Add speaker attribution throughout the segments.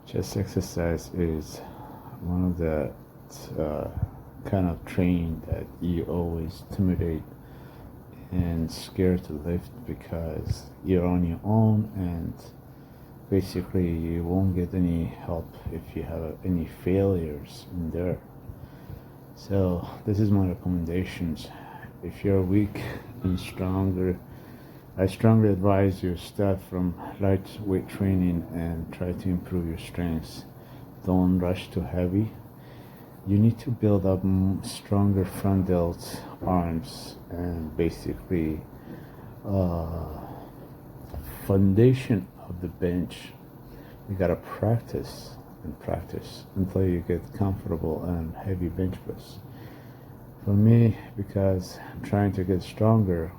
Speaker 1: Chest exercise is one of the uh, kind of training that you always intimidate and scared to lift because you're on your own and basically you won't get any help if you have any failures in there. So this is my recommendations. If you're weak and stronger, I strongly advise you start from lightweight training and try to improve your strengths. Don't rush to heavy. You need to build up stronger front delts, arms, and basically foundation of the bench. You gotta practice and practice until you get comfortable and heavy bench press. For me, because I'm trying to get stronger,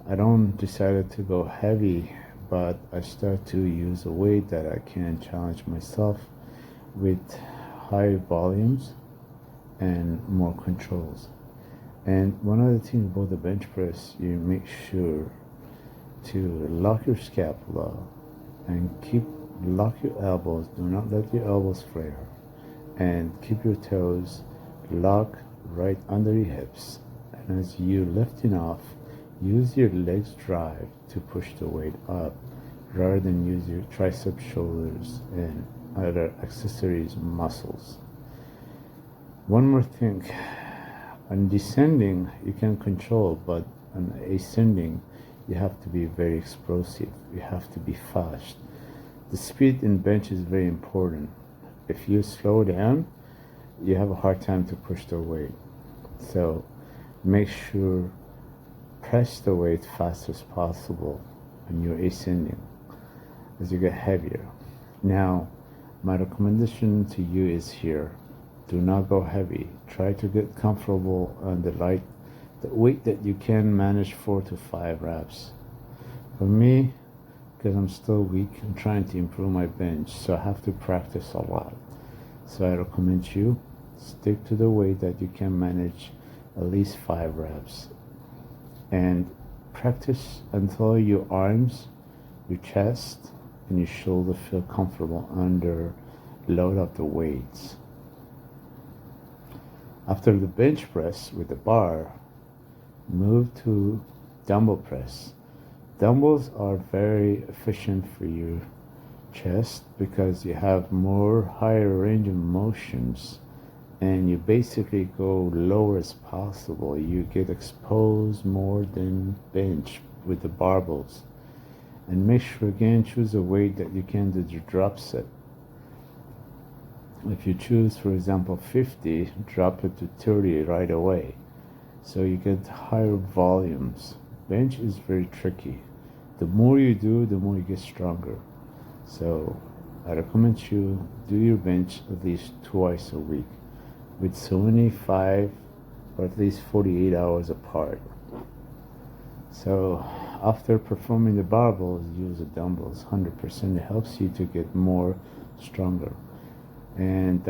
Speaker 1: I don't decided to go heavy, but I start to use a weight that I can challenge myself with high volumes and more controls. And one other thing about the bench press, you make sure to lock your scapula and lock your elbows. Do not let your elbows flare, and keep your toes locked right under your hips. And as you're lifting off, use your legs drive to push the weight up rather than use your triceps, shoulders, and other accessories muscles. One more thing, on descending you can control, but on ascending you have to be very explosive. You have to be fast. The speed in bench is very important. If you slow down, you have a hard time to push the weight. So make sure press the weight fast as possible when you're ascending as you get heavier. Now, my recommendation to you is here. Do not go heavy. Try to get comfortable on the weight that you can manage 4 to 5 reps. For me, because I'm still weak, I'm trying to improve my bench, so I have to practice a lot. So I recommend you stick to the weight that you can manage at least 5 reps. And practice until your arms, your chest, and your shoulder feel comfortable under load of the weights. After the bench press with the bar, move to dumbbell press. Dumbbells are very efficient for your chest because you have more higher range of motions and you basically go lower as possible. You get exposed more than bench with the barbells. And make sure again, choose a weight that you can do the drop set. If you choose, for example, 50, drop it to 30 right away. So you get higher volumes. Bench is very tricky. The more you do, the more you get stronger. So I recommend you do your bench at least twice a week with 75 or at least 48 hours apart. So after performing the barbells, use the dumbbells 100%. It helps you to get more stronger. And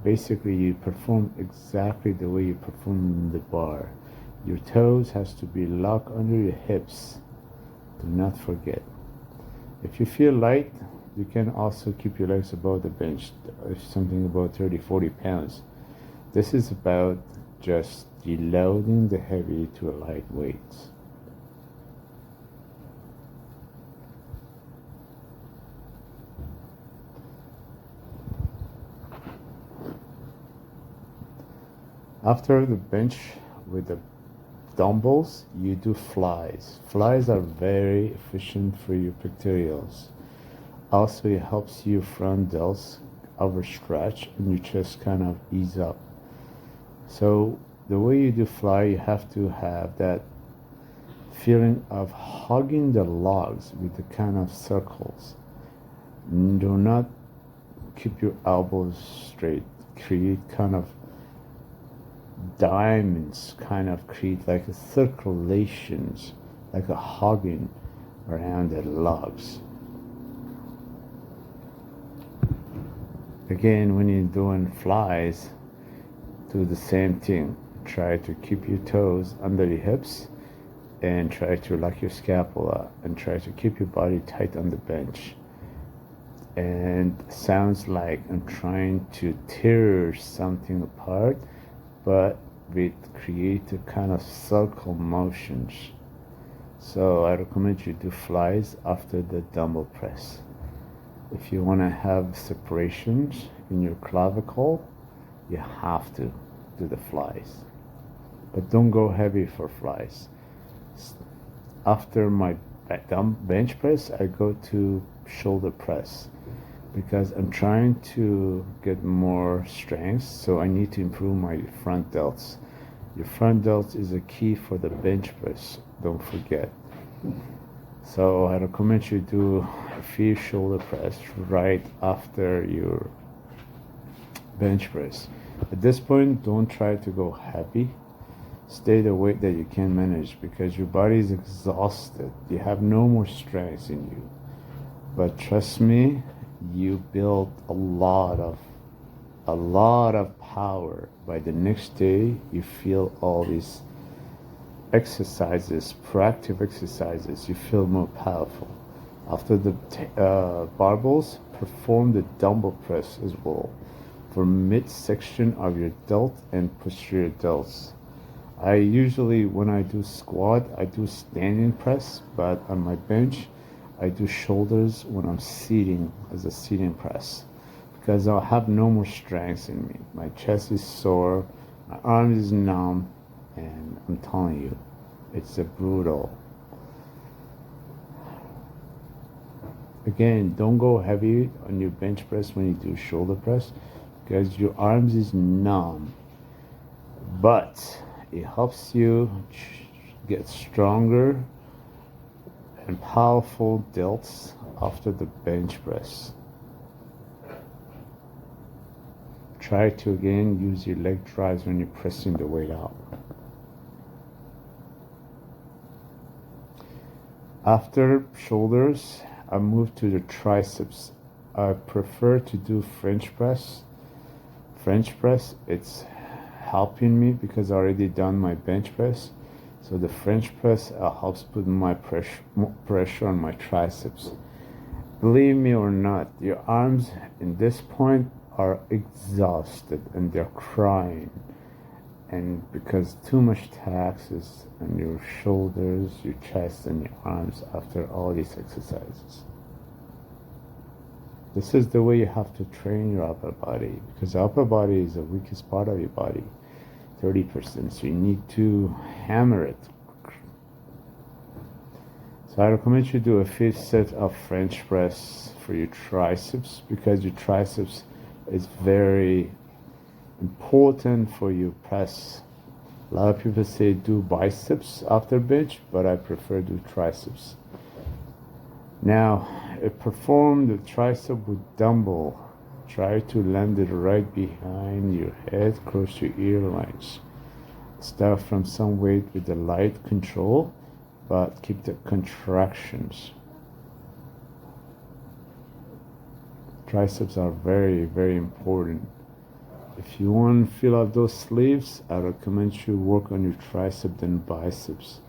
Speaker 1: basically you perform exactly the way you perform in the bar. Your toes has to be locked under your hips. Do not forget. If you feel light, you can also keep your legs above the bench, if something about 30-40 pounds. This is about just deloading the heavy to a light weight. After the bench with the dumbbells, you do flies. Flies are very efficient for your pectorals. Also, it helps your front delts overstretch and your chest kind of ease up. So the way you do fly, you have to have that feeling of hugging the logs with the kind of circles. Do not keep your elbows straight. Create kind of diamonds, kind of create like a circulations, like a hugging around the logs. Again, when you're doing flies, do the same thing. Try to keep your toes under your hips and try to lock your scapula and try to keep your body tight on the bench. and sounds like I'm trying to tear something apart, but with creative kind of circle motions. So I recommend you do flies after the dumbbell press. If you want to have separations in your clavicle, you have to do the flies, but don't go heavy for flies. After my bench press, I go to shoulder press because I'm trying to get more strength, so I need to improve my front delts. Your front delts is a key for the bench press, don't forget. So I recommend you do a few shoulder press right after your bench press. At this point, don't try to go heavy. Stay the weight that you can manage because your body is exhausted. You have no more strength in you. But trust me, you build a lot of power. By the next day, you feel all these exercises, proactive exercises, you feel more powerful. After the barbells, perform the dumbbell press as well for midsection of your delt and posterior delts. I usually, when I do squat, I do standing press, but on my bench, I do shoulders when I'm seating as a seating press because I'll have no more strength in me. My chest is sore, my arm is numb, and I'm telling you, it's a brutal. Again, don't go heavy on your bench press when you do shoulder press because your arms is numb, but it helps you get stronger and powerful delts after the bench press. Try to again use your leg drives when you're pressing the weight up. After shoulders, I move to the triceps. I prefer to do French press. French press, it's helping me because I already done my bench press. So the French press helps put my pressure on my triceps. Believe me or not, your arms in this point are exhausted and they're crying. And because too much taxes on your shoulders, your chest, and your arms after all these exercises. This is the way you have to train your upper body because the upper body is the weakest part of your body. 30%, so you need to hammer it. So I recommend you do a 5th set of French press for your triceps because your triceps is very important for your press. A lot of people say do biceps after bench, but I prefer do triceps. Now, perform the tricep with dumbbell. Try to land it right behind your head, close to your ear lines. Start from some weight with the light control, but keep the contractions. Triceps are very, very important. If you want to fill out those sleeves, I recommend you work on your tricep than biceps.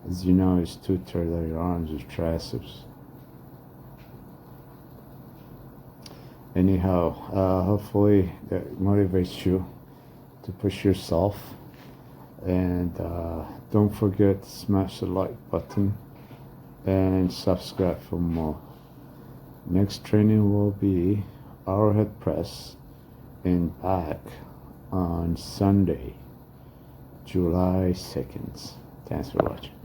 Speaker 1: As you know, it's 2/3 of your arms is triceps. Anyhow, hopefully that motivates you to push yourself. And don't forget to smash the like button and subscribe for more. Next training will be overhead press in back on Sunday, July 2nd. Thanks for watching.